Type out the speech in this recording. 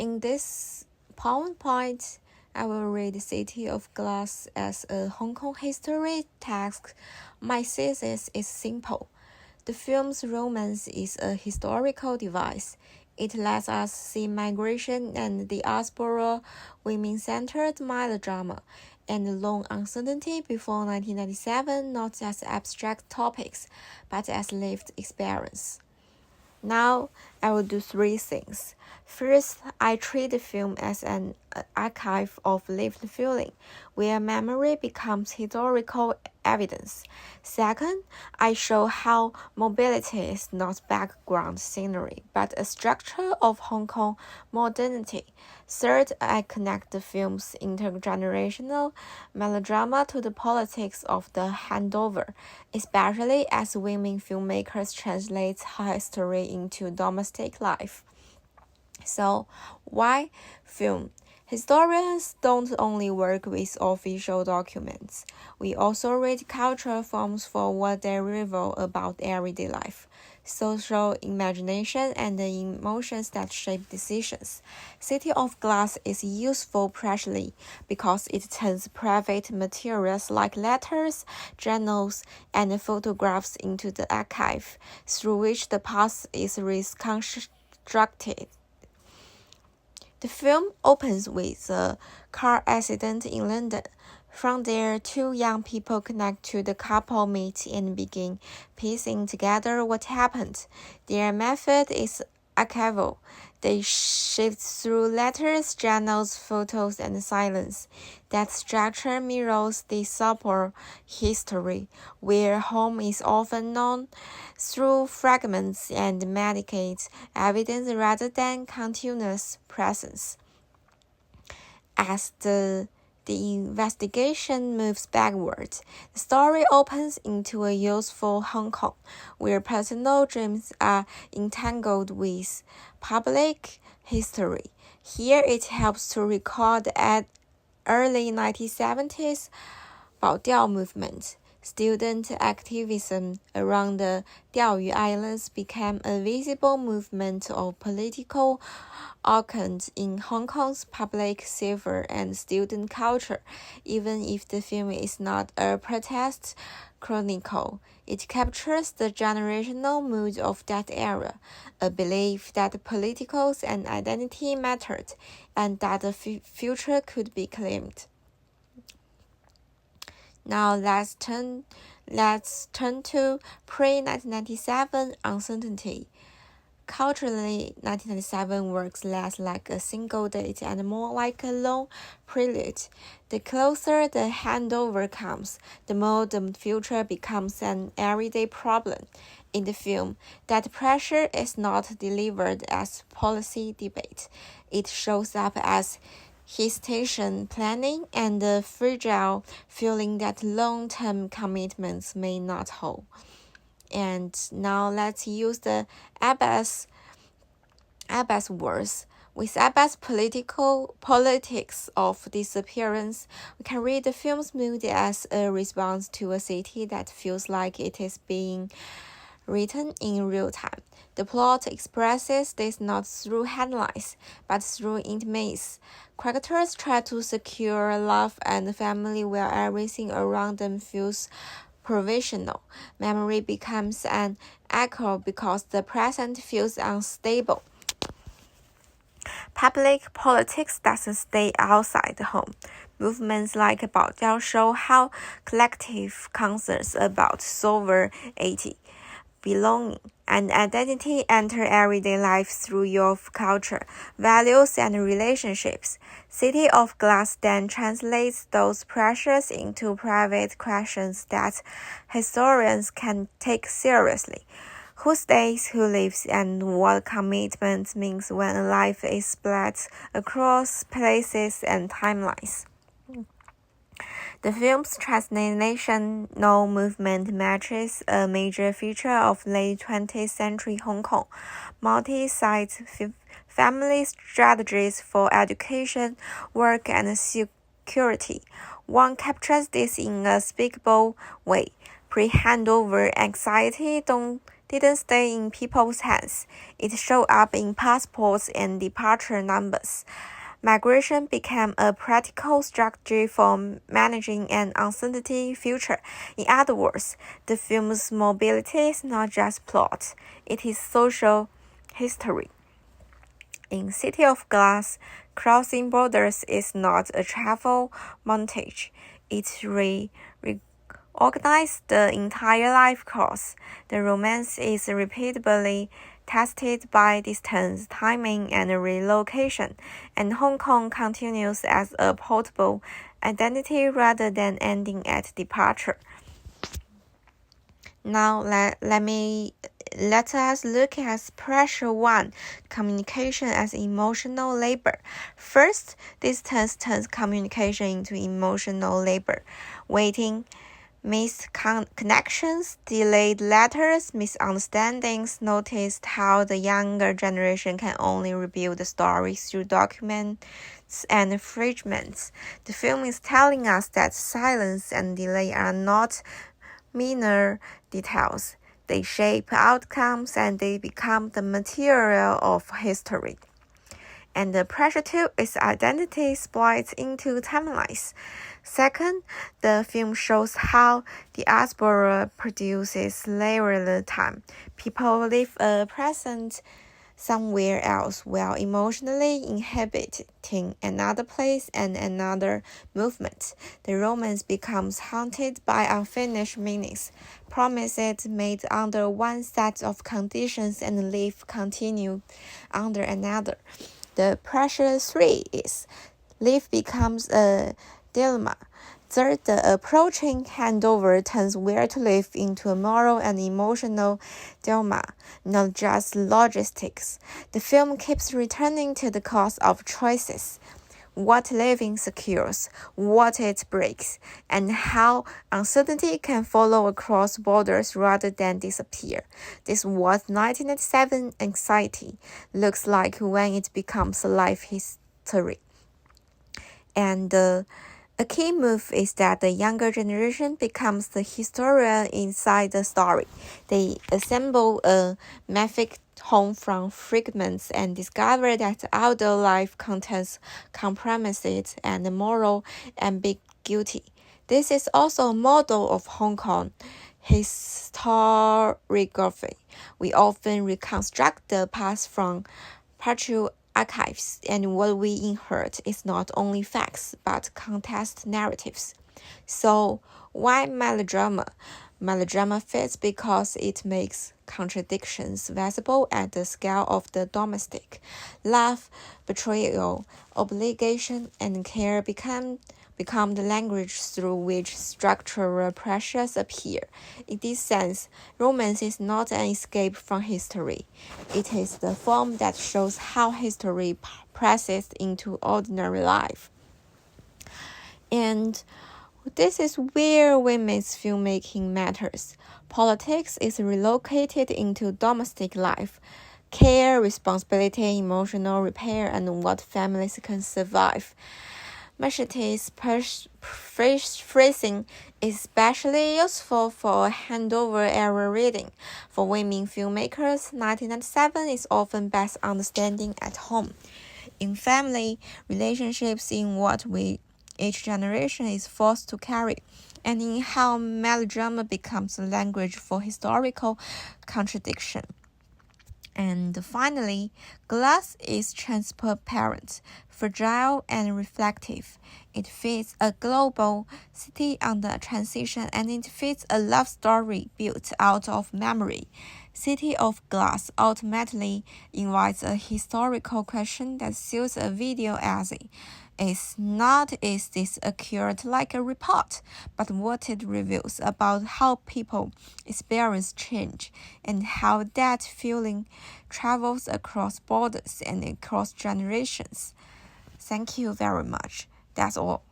In this PowerPoint, I will read City of Glass as a Hong Kong history text. My thesis is simple. The film's romance is a historical device. It lets us see migration and diaspora, women-centered melodrama, and long uncertainty before 1997 not as abstract topics, but as lived experience. Now, I will do three things. First, I treat the film as an archive of lived feeling, where memory becomes historical evidence. Second, I show how mobility is not background scenery, but a structure of Hong Kong modernity. Third, I connect the film's intergenerational melodrama to the politics of the handover, especially as women filmmakers translate history into domestic life. So, why film? Historians don't only work with official documents. We also read cultural forms for what they reveal about everyday life, social imagination, and the emotions that shape decisions. City of Glass is useful partially because it turns private materials like letters, journals, and photographs into the archive through which the past is reconstructed. The film opens with a car accident in London. From there, two young people connect to the couple meet and begin piecing together what happened. Their method is archival. They shift through letters, journals, photos, and silence. That structure mirrors the supper history, where home is often known through fragments and medicated evidence rather than continuous presence. As the investigation moves backward, the story opens into a youthful Hong Kong, where personal dreams are entangled with public history. Here it helps to recall the early 1970s Baodiao movement. Student activism around the Diaoyu Islands became a visible movement of political occurrence in Hong Kong's public sphere and student culture. Even if the film is not a protest chronicle, it captures the generational mood of that era, a belief that politicals and identity mattered, and that the future could be claimed. Now let's turn to pre-1997 uncertainty. Culturally, 1997 works less like a single date and more like a long prelude. The closer the handover comes, the more the future becomes an everyday problem. In the film, that pressure is not delivered as policy debate. It shows up as hesitation, planning, and the fragile feeling that long-term commitments may not hold. And now let's use the Abbas words. With Abbas' politics of disappearance, we can read the film's mood as a response to a city that feels like it is being written in real time. The plot expresses this not through headlines, but through intimacy. Characters try to secure love and family while everything around them feels provisional. Memory becomes an echo because the present feels unstable. Public politics doesn't stay outside the home. Movements like Baodiao show how collective concerns about sovereignty, belonging, and identity enter everyday life through youth culture, values, and relationships. City of Glass then translates those pressures into private questions that historians can take seriously. Who stays, who lives, and what commitment means when a life is split across places and timelines. The film's transnational movement matches a major feature of late 20th century Hong Kong, multi-site family strategies for education, work, and security. One captures this in a speakable way. Pre-handover anxiety don't didn't stay in people's hands. It showed up in passports and departure numbers. Migration became a practical strategy for managing an uncertain future. In other words, the film's mobility is not just plot, it is social history. In City of Glass, crossing borders is not a travel montage. It reorganizes the entire life course. The romance is repeatedly tested by distance, timing, and relocation, and Hong Kong continues as a portable identity rather than ending at departure. Now let us look at pressure 1, communication as emotional labor. First, distance turns communication into emotional labor. Waiting, missed connections, delayed letters, misunderstandings. Noticed how the younger generation can only rebuild the story through documents and fragments. The film is telling us that silence and delay are not minor details. They shape outcomes and they become the material of history. And the pressure 2 is identity split into timelines. Second, the film shows how diaspora produces layered time. People live a present somewhere else while emotionally inhabiting another place and another movement. The romance becomes haunted by unfinished meanings, promises made under one set of conditions and life continued under another. The pressure 3 is life becomes a dilemma. Third, the approaching handover turns where to live into a moral and emotional dilemma, not just logistics. The film keeps returning to the cost of choices, what living secures, what it breaks, and how uncertainty can follow across borders rather than disappear. This is what 1997 anxiety looks like when it becomes a life history. And a key move is that the younger generation becomes the historian inside the story. They assemble a mythic home from fragments and discover that outdoor life contains compromises and moral ambiguity. This is also a model of Hong Kong historiography. We often reconstruct the past from partial archives, and what we inherit is not only facts but context narratives. So why melodrama? Melodrama fits because it makes contradictions visible at the scale of the domestic. Love, betrayal, obligation, and care become the language through which structural pressures appear. In this sense, romance is not an escape from history. It is the form that shows how history presses into ordinary life. And this is where women's filmmaking matters. Politics is relocated into domestic life. Care, responsibility, emotional repair, and what families can survive. Machete's phrasing is especially useful for handover era reading. For women filmmakers, 1997 is often best understanding at home, in family relationships, in what each generation is forced to carry, and in how melodrama becomes a language for historical contradiction. And finally, Glass is transparent, fragile, and reflective. It fits a global city under transition, and it fits a love story built out of memory. City of Glass ultimately invites a historical question that suits a video essay. Is this accurate like a report, but what it reveals about how people experience change and how that feeling travels across borders and across generations. Thank you very much. That's all.